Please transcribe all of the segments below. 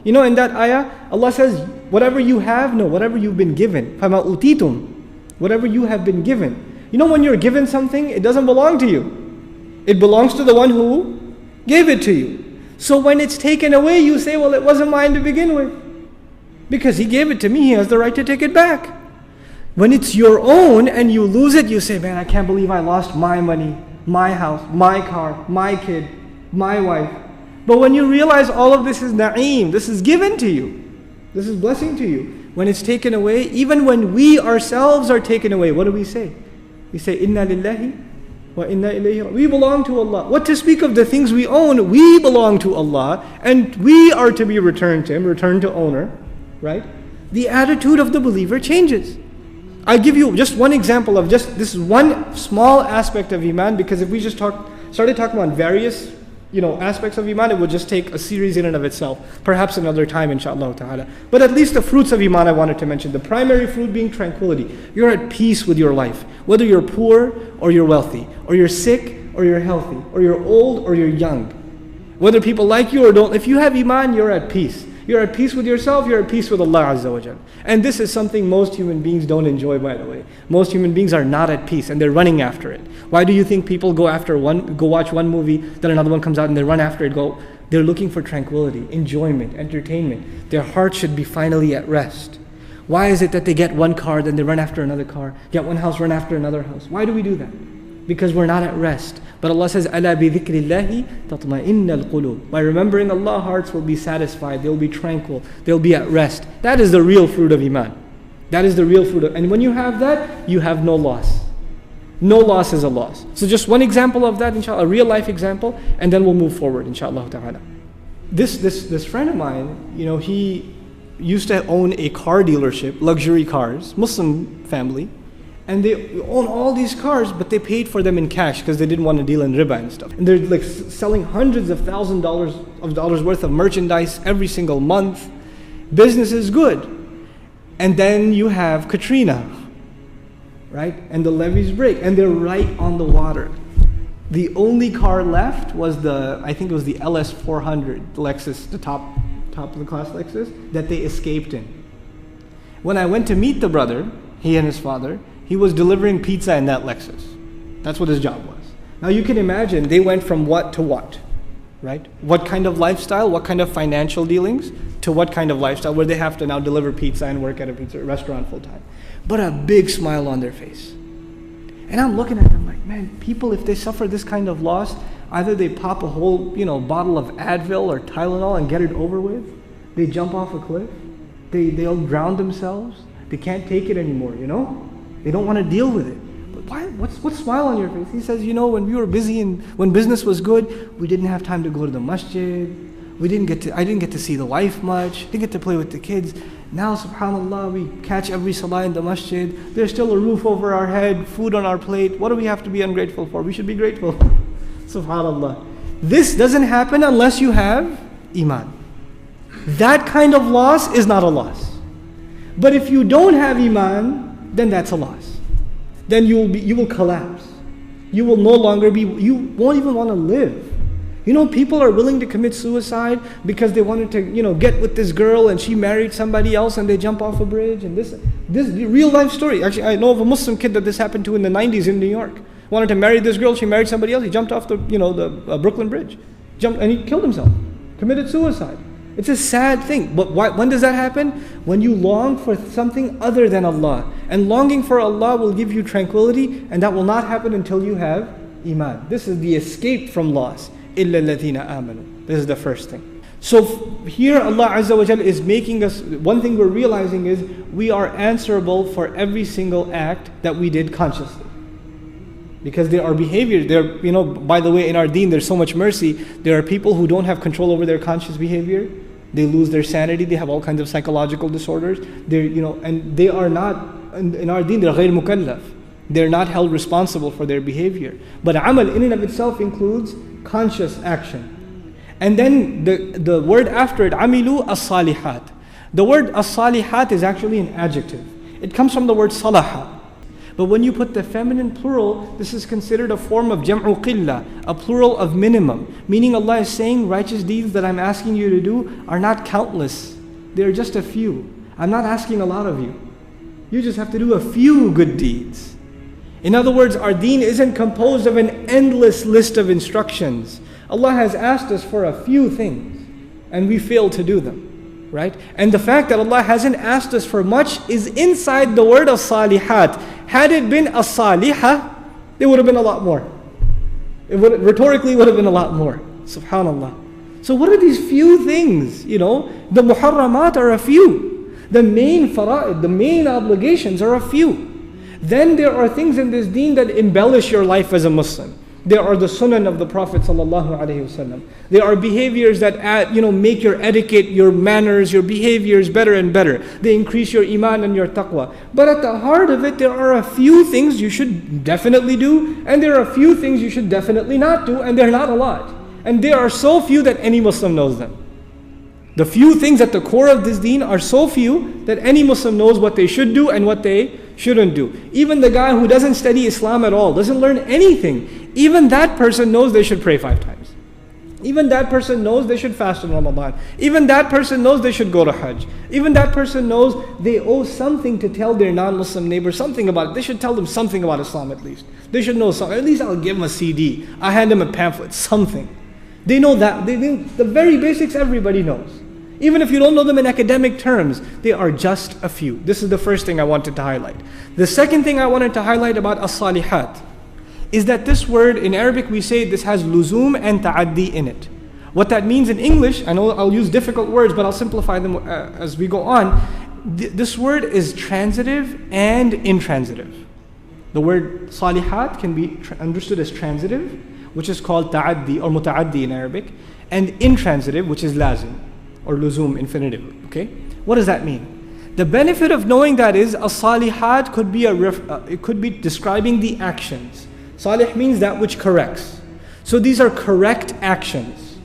You know, in that ayah, Allah says, whatever you have, no, whatever you've been given. فَمَا أُوتِيتُمْ. Whatever you have been given. You know, when you're given something, it doesn't belong to you. It belongs to the one who gave it to you. So when it's taken away, you say, well, it wasn't mine to begin with. Because He gave it to me, He has the right to take it back. When it's your own and you lose it, you say, man, I can't believe I lost my money, my house, my car, my kid, my wife. But when you realize all of this is na'im, this is given to you, this is blessing to you. When it's taken away, even when we ourselves are taken away, what do we say? We say, Inna lillahi wa inna ilayhi. We belong to Allah. What to speak of the things we own? We belong to Allah, and we are to be returned to Him, returned to owner, right? The attitude of the believer changes. I give you just one example of just this one small aspect of Iman, because if we just started talking about various aspects of Iman, it would just take a series in and of itself. Perhaps another time, inshaAllah ta'ala. But at least the fruits of Iman I wanted to mention. The primary fruit being tranquility. You're at peace with your life. Whether you're poor or you're wealthy, or you're sick or you're healthy, or you're old or you're young. Whether people like you or don't, if you have Iman, you're at peace. You're at peace with yourself, you're at peace with Allah Azza wa Jal. And this is something most human beings don't enjoy, by the way. Most human beings are not at peace and they're running after it. Why do you think people go watch one movie, then another one comes out and they run after it, they're looking for tranquility, enjoyment, entertainment. Their heart should be finally at rest. Why is it that they get one car, then they run after another car, get one house, run after another house? Why do we do that? Because we're not at rest. But Allah says, أَلَا بِذِكْرِ اللَّهِ تَطْمَئِنَّ الْقُلُوبِ. By remembering Allah, hearts will be satisfied, they'll be tranquil, they'll be at rest. That is the real fruit of Iman. That is the real fruit of, and when you have that, you have no loss. No loss is a loss. So just one example of that, inshallah, a real life example, and then we'll move forward, inshallah ta'ala. This friend of mine, he used to own a car dealership, luxury cars, Muslim family. And they own all these cars, but they paid for them in cash because they didn't want to deal in riba and stuff. And they're like selling hundreds of thousands of dollars worth of merchandise every single month. Business is good. And then you have Katrina, right? And the levees break, and they're right on the water. The only car left was I think it was the LS400, the Lexus, the top of the class Lexus, that they escaped in. When I went to meet the brother, he and his father, he was delivering pizza in that Lexus. That's what his job was. Now you can imagine they went from what to what, right? What kind of lifestyle, what kind of financial dealings, to what kind of lifestyle where they have to now deliver pizza and work at a pizza restaurant full time. But a big smile on their face. And I'm looking at them like, man, people, if they suffer this kind of loss, either they pop a whole bottle of Advil or Tylenol and get it over with. They jump off a cliff. They'll drown themselves. They can't take it anymore, They don't want to deal with it. But why? What's smile on your face? He says, when we were busy and when business was good, we didn't have time to go to the masjid. I didn't get to see the wife much. Didn't get to play with the kids. Now, subhanallah, we catch every salah in the masjid. There's still a roof over our head, food on our plate. What do we have to be ungrateful for? We should be grateful. Subhanallah. This doesn't happen unless you have Iman. That kind of loss is not a loss. But if you don't have Iman, then that's a loss. Then you will collapse. You will no longer you won't even want to live. People are willing to commit suicide because they wanted to, get with this girl and she married somebody else and they jump off a bridge. And this real life story. Actually, I know of a Muslim kid that this happened to in the 90s in New York. Wanted to marry this girl, she married somebody else. He jumped off the Brooklyn Bridge, and he killed himself, committed suicide. It's a sad thing. But when does that happen? When you long for something other than Allah. And longing for Allah will give you tranquility, and that will not happen until you have Iman. This is the escape from loss. إِلَّا الَّذِينَ آمَنُوا. This is the first thing. So here Allah Azza wa Jal is making us, one thing we're realizing is we are answerable for every single act that we did consciously. Because there are behaviors, by the way, in our deen there's so much mercy. There are people who don't have control over their conscious behavior. They lose their sanity, they have all kinds of psychological disorders. And they are not, in our deen, they're غير مكلف. They're not held responsible for their behavior. But amal in and of itself includes conscious action. And then the word after it, amilu as-salihat. The word as-salihat is actually an adjective. It comes from the word salaha. But when you put the feminine plural, this is considered a form of jam'u qilla, a plural of minimum. Meaning Allah is saying righteous deeds that I'm asking you to do are not countless. They're just a few. I'm not asking a lot of you. You just have to do a few good deeds. In other words, our deen isn't composed of an endless list of instructions. Allah has asked us for a few things, and we fail to do them. Right? And the fact that Allah hasn't asked us for much is inside the word of salihat. Had it been a salihah, there would have been a lot more. Rhetorically would have been a lot more. Subhanallah. So what are these few things? The muharramat are a few. The main fara'id, the main obligations are a few. Then there are things in this deen that embellish your life as a Muslim. There are the sunan of the Prophet ﷺ. There are behaviors that make your etiquette, your manners, your behaviors better and better. They increase your iman and your taqwa. But at the heart of it, there are a few things you should definitely do, and there are a few things you should definitely not do, and they're not a lot. And there are so few that any Muslim knows them. The few things at the core of this deen are so few that any Muslim knows what they should do and what they shouldn't do. Even the guy who doesn't study Islam at all, doesn't learn anything, even that person knows they should pray 5 times. Even that person knows they should fast in Ramadan. Even that person knows they should go to Hajj. Even that person knows they owe something to tell their non-Muslim neighbor something about it. They should tell them something about Islam at least. They should know something. At least I'll give them a CD. I hand them a pamphlet, something. They know that. The very basics everybody knows. Even if you don't know them in academic terms, they are just a few. This is the first thing I wanted to highlight. The second thing I wanted to highlight about as-salihat is that this word, in Arabic we say this has luzum and ta'addi in it. What that means in English, I know I'll use difficult words, but I'll simplify them as we go on. This word is transitive and intransitive. The word salihat can be understood as transitive, which is called ta'addi or muta'addi in Arabic, and intransitive, which is lazim or luzum, infinitive. Okay? What does that mean? The benefit of knowing that is as-salihat could be it could be describing the actions. Salih means that which corrects. So these are correct actions.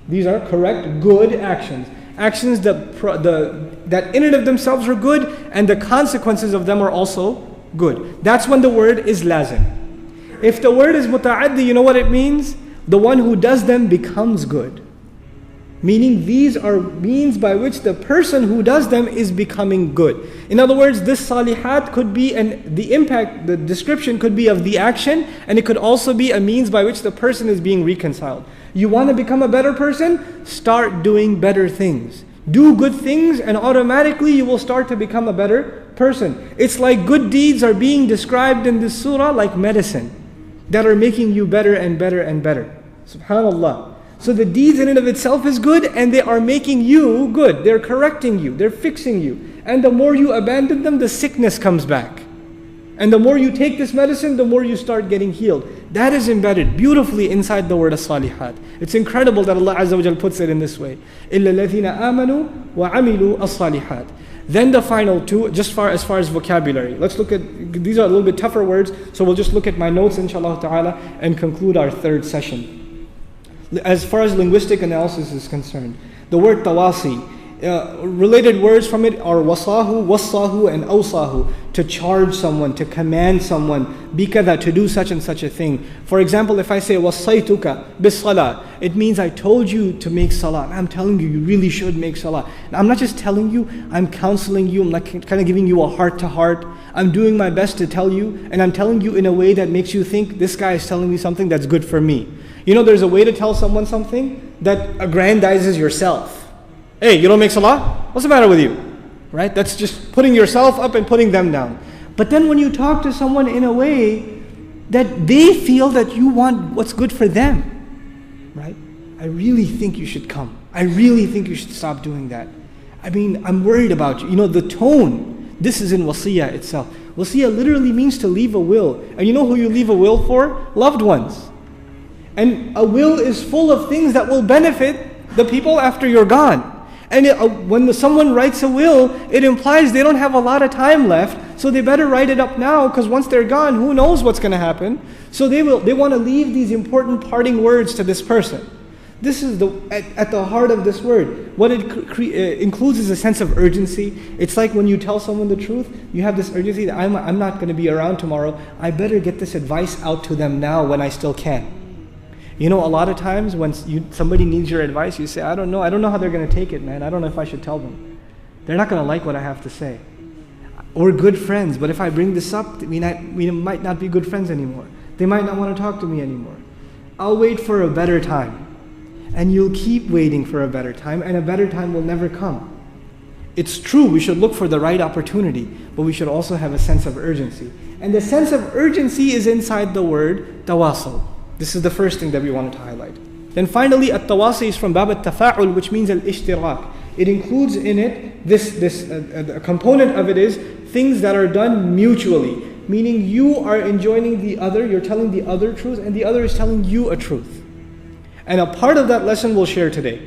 These are correct, good actions. Actions that in and of themselves are good, and the consequences of them are also good. That's when the word is lazim. If the word is muta'addi, you know what it means? The one who does them becomes good. Meaning these are means by which the person who does them is becoming good. In other words, this salihat could be, and the impact, the description could be of the action, and it could also be a means by which the person is being reconciled. You want to become a better person? Start doing better things. Do good things and automatically you will start to become a better person. It's like good deeds are being described in this surah like medicine that are making you better and better and better. Subhanallah. So the deeds in and of itself is good, and they are making you good. They're correcting you. They're fixing you. And the more you abandon them, the sickness comes back. And the more you take this medicine, the more you start getting healed. That is embedded beautifully inside the word as-salihat. It's incredible that Allah Azza wa Jal puts it in this way. إِلَّا الَّذِينَ آمَنُوا وَعَمِلُوا الصَّالِحَاتِ. Then the final two, just as far as vocabulary. Let's look at, these are a little bit tougher words, so we'll just look at my notes inshallah ta'ala and conclude our third session. As far as linguistic analysis is concerned, the word tawasi, related words from it are wasahu, wassahu, and awsahu. To charge someone, to command someone, bikada, to do such and such a thing. For example, if I say wasaituka bis salah, it means I told you to make salah. I'm telling you, you really should make salah. Now, I'm not just telling you, I'm counseling you, I'm like kind of giving you a heart to heart. I'm doing my best to tell you, and I'm telling you in a way that makes you think this guy is telling me something that's good for me. You know, there's a way to tell someone something that aggrandizes yourself. Hey, you don't make salah? What's the matter with you? Right? That's just putting yourself up and putting them down. But then when you talk to someone in a way that they feel that you want what's good for them, right? I really think you should come. I really think you should stop doing that. I mean, I'm worried about you. You know, the tone, this is in wasiyah itself. Wasiyah literally means to leave a will. And you know who you leave a will for? Loved ones. And a will is full of things that will benefit the people after you're gone. And when someone writes a will, it implies they don't have a lot of time left, so they better write it up now, because once they're gone, who knows what's going to happen. So they want to leave these important parting words to this person. This is at the heart of this word. What it includes is a sense of urgency. It's like when you tell someone the truth, you have this urgency that I'm not going to be around tomorrow. I better get this advice out to them now when I still can. You know, a lot of times when somebody needs your advice, you say, I don't know how they're going to take it, man. I don't know if I should tell them. They're not going to like what I have to say. We're good friends, but if I bring this up, we might not be good friends anymore. They might not want to talk to me anymore. I'll wait for a better time. And you'll keep waiting for a better time, and a better time will never come. It's true, we should look for the right opportunity, but we should also have a sense of urgency. And the sense of urgency is inside the word tawasul. This is the first thing that we wanted to highlight. Then finally, at-tawasi is from bab at-tafa'ul, which means al-ishtirak. It includes in it, a component of it is things that are done mutually. Meaning you are enjoining the other, you're telling the other truth, and the other is telling you a truth. And a part of that lesson we'll share today.